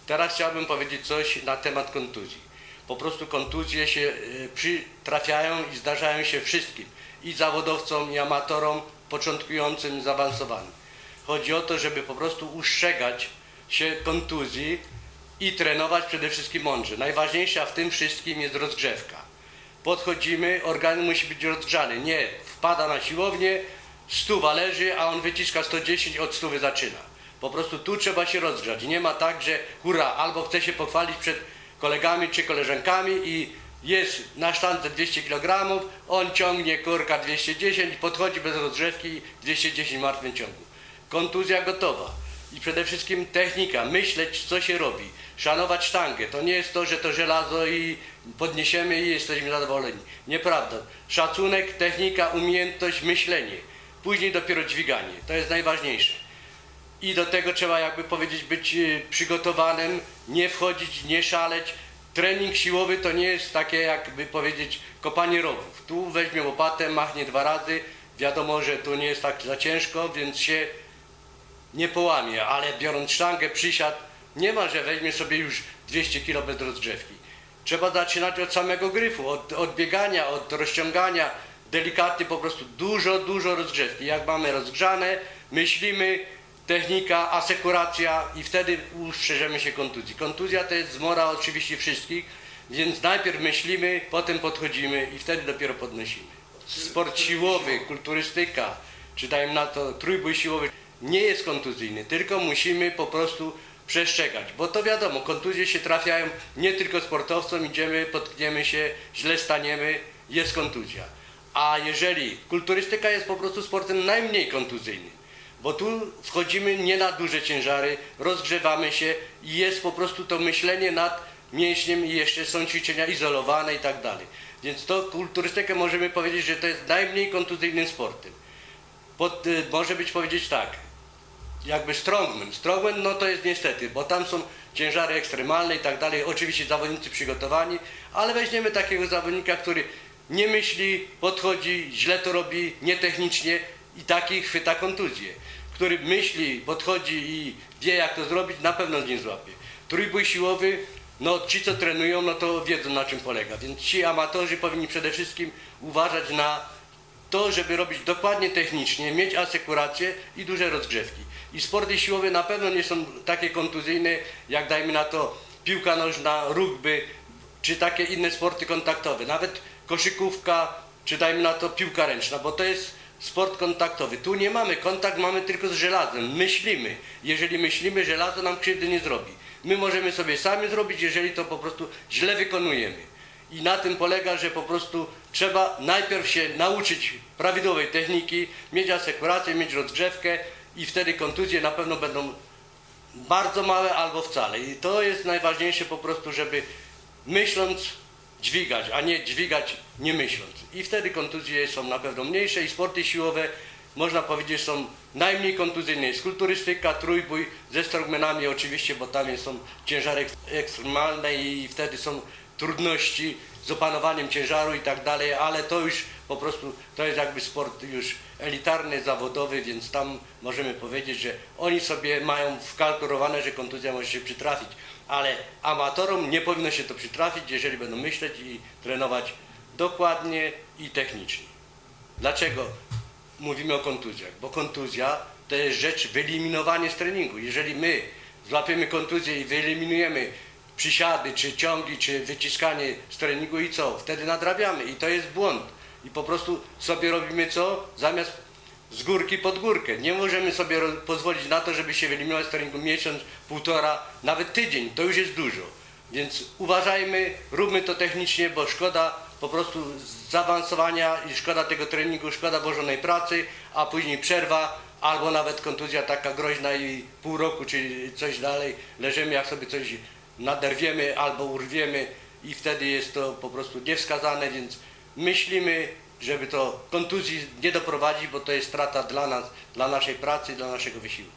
Teraz chciałbym powiedzieć coś na temat kontuzji. Po prostu kontuzje się trafiają i zdarzają się wszystkim. I zawodowcom, i amatorom, początkującym, i zaawansowanym. Chodzi o to, żeby po prostu ustrzegać się kontuzji i trenować przede wszystkim mądrze. Najważniejsza w tym wszystkim jest rozgrzewka. Podchodzimy, organizm musi być rozgrzany. Nie wpada na siłownię, stuwa leży, a on wyciska 110, od stówy zaczyna. Po prostu tu trzeba się rozgrzać. Nie ma tak, że hurra, albo chce się pochwalić przed kolegami czy koleżankami i jest na sztandze 200 kg, on ciągnie korka 210 i podchodzi bez rozgrzewki 210 w martwym ciągu. Kontuzja gotowa. I przede wszystkim technika, myśleć co się robi, szanować sztangę. To nie jest to, że to żelazo i podniesiemy i jesteśmy zadowoleni. Nieprawda. Szacunek, technika, umiejętność, myślenie. Później dopiero dźwiganie. To jest najważniejsze. I do tego trzeba, jakby powiedzieć, być przygotowanym, nie wchodzić, nie szaleć. Trening siłowy to nie jest takie, jakby powiedzieć, kopanie rowów. Tu weźmie łopatę, machnie 2 razy, wiadomo, że to nie jest tak za ciężko, więc się nie połamie, ale biorąc sztangę, przysiad, nie ma, że weźmie sobie już 200 kg bez rozgrzewki. Trzeba zaczynać od samego gryfu, od biegania, od rozciągania, delikatnie po prostu dużo rozgrzewki. Jak mamy rozgrzane, myślimy, technika, asekuracja i wtedy ustrzeżemy się kontuzji. Kontuzja to jest zmora oczywiście wszystkich, więc najpierw myślimy, potem podchodzimy i wtedy dopiero podnosimy. Sport siłowy, kulturystyka, czy dajmy na to trójbój siłowy, nie jest kontuzyjny, tylko musimy po prostu przestrzegać, bo to wiadomo, kontuzje się trafiają nie tylko sportowcom, idziemy, potkniemy się, źle staniemy, jest kontuzja. A jeżeli kulturystyka jest po prostu sportem najmniej kontuzyjnym, bo tu wchodzimy nie na duże ciężary, rozgrzewamy się i jest po prostu to myślenie nad mięśniem i jeszcze są ćwiczenia izolowane i tak dalej. Więc to kulturystykę możemy powiedzieć, że to jest najmniej kontuzyjnym sportem. Może być powiedzieć tak, jakby strongman. Strongman no to jest niestety, bo tam są ciężary ekstremalne i tak dalej, oczywiście zawodnicy przygotowani, ale weźmiemy takiego zawodnika, który nie myśli, podchodzi, źle to robi, nietechnicznie i taki chwyta kontuzję. Który myśli, podchodzi i wie jak to zrobić, na pewno nie złapie. Trójbój siłowy, no ci co trenują, no to wiedzą na czym polega, więc ci amatorzy powinni przede wszystkim uważać na to, żeby robić dokładnie technicznie, mieć asekurację i duże rozgrzewki. I sporty siłowe na pewno nie są takie kontuzyjne, jak dajmy na to piłka nożna, rugby, czy takie inne sporty kontaktowe. Nawet koszykówka, czy dajmy na to piłka ręczna, bo to jest sport kontaktowy. Tu nie mamy kontakt, mamy tylko z żelazem. Myślimy. Jeżeli myślimy, żelazo nam krzywdy nie zrobi. My możemy sobie sami zrobić, jeżeli to po prostu źle wykonujemy. I na tym polega, że po prostu trzeba najpierw się nauczyć prawidłowej techniki, mieć asekurację, mieć rozgrzewkę i wtedy kontuzje na pewno będą bardzo małe albo wcale. I to jest najważniejsze po prostu, żeby myśląc dźwigać, a nie dźwigać nie myśląc. I wtedy kontuzje są na pewno mniejsze i sporty siłowe można powiedzieć są najmniej kontuzyjne. Jest kulturystyka, trójbój ze strongmanami oczywiście, bo tam są ciężary ekstremalne i wtedy są trudności z opanowaniem ciężaru i tak dalej, ale to już po prostu, to jest jakby sport już elitarny, zawodowy, więc tam możemy powiedzieć, że oni sobie mają wkalkulowane, że kontuzja może się przytrafić, ale amatorom nie powinno się to przytrafić, jeżeli będą myśleć i trenować dokładnie i technicznie. Dlaczego mówimy o kontuzjach? Bo kontuzja to jest rzecz wyeliminowania z treningu. Jeżeli my złapiemy kontuzję i wyeliminujemy przysiady, czy ciągi, czy wyciskanie z treningu i co? Wtedy nadrabiamy i to jest błąd. I po prostu sobie robimy co? Zamiast z górki pod górkę. Nie możemy sobie pozwolić na to, żeby się wyeliminować z treningu miesiąc, półtora, nawet tydzień. To już jest dużo. Więc uważajmy, róbmy to technicznie, bo szkoda po prostu zaawansowania i szkoda tego treningu, szkoda włożonej pracy, a później przerwa albo nawet kontuzja taka groźna i pół roku czy coś dalej. Leżymy, jak sobie coś naderwiemy albo urwiemy i wtedy jest to po prostu niewskazane, więc myślimy, żeby to kontuzji nie doprowadzić, bo to jest strata dla nas, dla naszej pracy, dla naszego wysiłku.